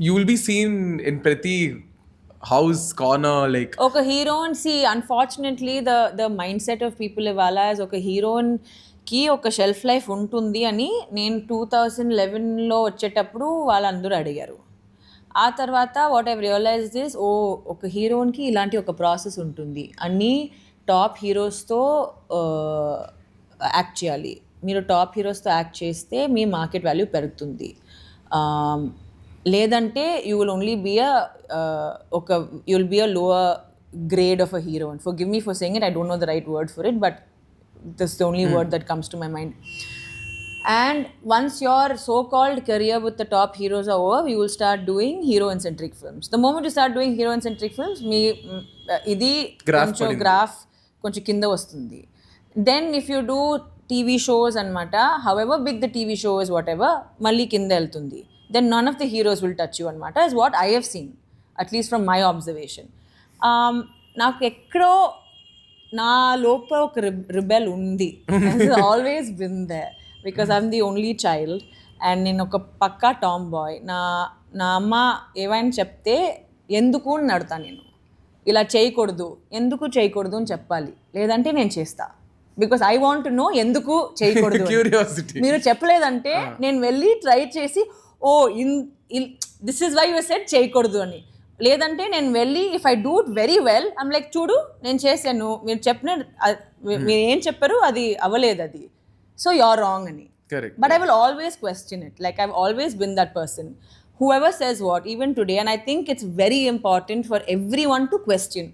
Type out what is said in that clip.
you will be seen in prati house corner, like ఒక heroine see unfortunately the mindset of people ఇవాళ as ఒక హీరోయిన్కి ఒక shelf life ఉంటుంది అని నేను 2011లో వచ్చేటప్పుడు వాళ్ళందరూ అడిగారు. ఆ తర్వాత వాట్ ఐవ్ రియలైజ్ దిస్ ఒక హీరోయిన్కి ఇలాంటి ఒక ప్రాసెస్ ఉంటుంది. అన్నీ టాప్ హీరోస్తో యాక్ట్ చేయాలి. మీరు టాప్ హీరోస్తో యాక్ట్ చేస్తే మీ మార్కెట్ వాల్యూ పెరుగుతుంది. లేదంటే you will only be you will be a lower grade of a heroine. Forgive me for saying it, I don't know the right word for it, but this the only word that comes to my mind. And once your so-called career with the top heroes are over, you will start doing heroine-centric films. The moment you start doing heroine-centric films, ఇది కొంచెం graph కొంచెం కింద వస్తుంది. Then if you do TV shows అనమాట, however big the TV show is, whatever, మళ్ళీ కింద వెళ్తుంది. Then none of the heroes will touch you అనమాట, is what I have seen, at least from my observation. నాకు ఎక్కడో నా లోపల ఒక రిబెల్ ఉంది. Always been there because I'm the only child and నేను ఒక పక్కా టామ్ బాయ్. నా అమ్మ ఏమైనా చెప్తే ఎందుకు అని అడుగుతాను నేను. ఇలా చేయకూడదు, ఎందుకు చేయకూడదు అని చెప్పాలి, లేదంటే నేను చేస్తా. Because I want to know ఎందుకు చేయకూడదు. మీరు చెప్పలేదంటే నేను వెళ్ళి ట్రై చేసి this is why you said చేయకూడదు అని. లేదంటే నేను వెళ్ళి if I do it very well I'm like చూడు నేను చేశాను, మీరు చెప్పిన మీరు ఏం చెప్పారు అది అవ్వలేదు, అది so you're wrong ani. Correct. But I will always question it. Like I've always been that person. Whoever says what, even today, and I think it's very important for everyone to question.